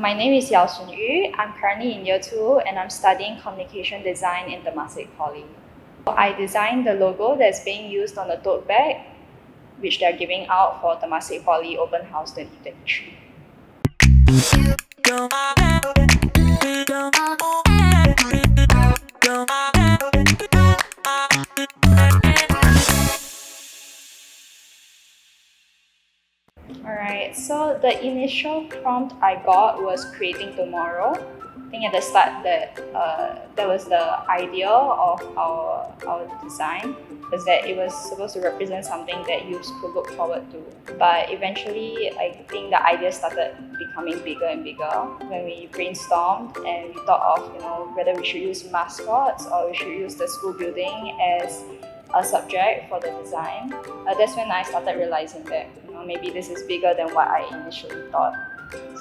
My name is Yeow I'm currently in year 2 and I'm studying communication design in Temasek Poly. I designed the logo that's being used on the tote bag, which they're giving out for Temasek Poly Open House 2023. Alright, so the initial prompt I got was creating tomorrow. I think at the start that was the idea of our design, was that it was supposed to represent something that youths could look forward to. But eventually, I think the idea started becoming bigger and bigger when we brainstormed and we thought of whether we should use mascots or we should use the school building as a subject for the design. That's when I started realizing that maybe this is bigger than what I initially thought.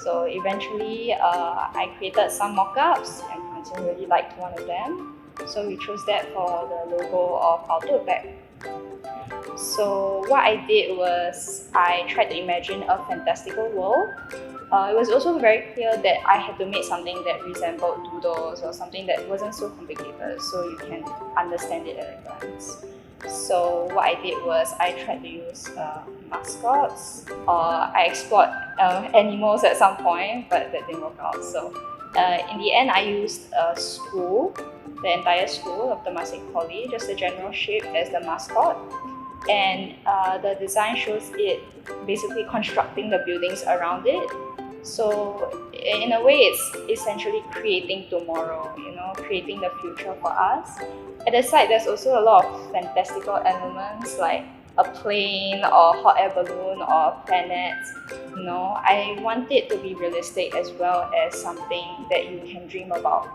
So eventually, I created some mock-ups and Quentin really liked one of them. So we chose that for the logo of our tote bag. So what I did was I tried to imagine a fantastical world. It was also very clear that I had to make something that resembled doodles or something that wasn't so complicated so you can understand it at a glance. So what I did was I tried to use mascots. I explored animals at some point, but that didn't work out. So in the end, I used a school, the entire school of Temasek Poly, just the general shape as the mascot. And the design shows it basically constructing the buildings around it. So in a way, it's essentially creating tomorrow, creating the future for us. At the side, there's also a lot of fantastical elements like a plane or hot air balloon or planets. I want it to be realistic as well as something that you can dream about.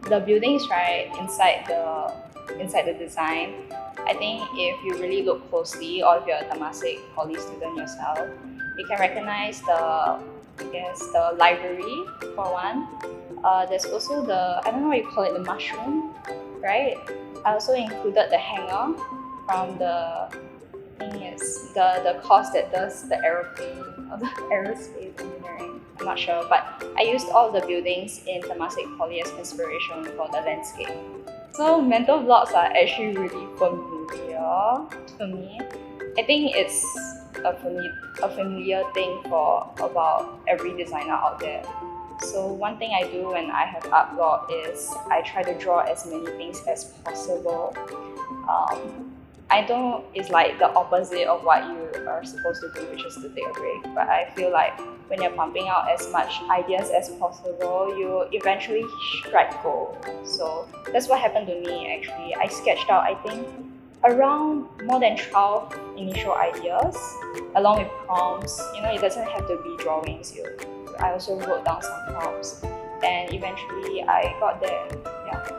The buildings, right, inside the design, I think if you really look closely, or if you're a Temasek Poly student yourself, you can recognize the library for one. There's also I don't know what you call it, the mushroom, right? I also included the hangar from the course that does the aeroplane or the aerospace engineering. I'm not sure, but I used all the buildings in Temasek Poly as inspiration for the landscape. So mental blocks are actually really familiar to me. I think it's a familiar thing for about every designer out there. So one thing I do when I have art block is I try to draw as many things as possible. It's like the opposite of what you are supposed to do, which is to take a break. But I feel like when you're pumping out as much ideas as possible, you eventually strike gold. So that's what happened to me actually. I sketched out, I think, around more than 12 initial ideas, along with prompts. It doesn't have to be drawings. I also wrote down some prompts, and eventually I got there. Yeah.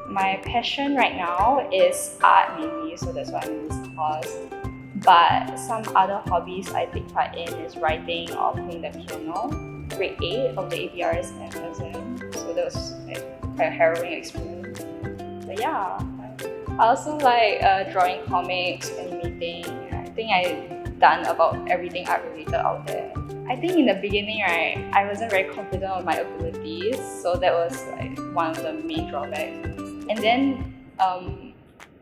My passion right now is art mainly, so that's why I'm in this course. But some other hobbies I take part in is writing or playing the piano. Grade 8 of the APRSM exam, so that was a harrowing experience. But yeah, I also like drawing comics, animating. I think I've done about everything art related out there. I think in the beginning, right, I wasn't very confident of my abilities, so that was one of the main drawbacks. And then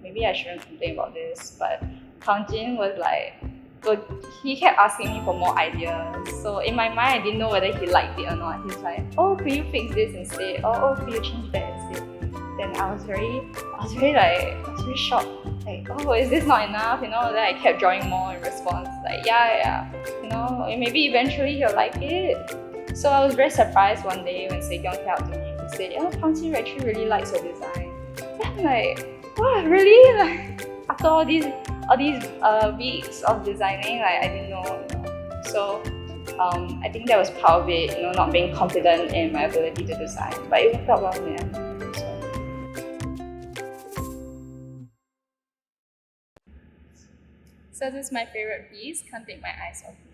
maybe I shouldn't complain about this, but Kang Jin was he kept asking me for more ideas. So in my mind, I didn't know whether he liked it or not. He's like, "Oh, could you fix this instead? Oh, could you change that instead?" Then I was very shocked. Like, oh, is this not enough? Then I kept drawing more in response. Like, yeah. Maybe eventually he'll like it. So I was very surprised one day when Sejong came out to me. He said, Kang Jin actually really likes your design. And I'm like, what, really? Like, after all these weeks of designing, I didn't know. So I think that was part of it, not being confident in my ability to design. But it worked out well, man. So this is my favorite piece, Can't Take My Eyes Off You.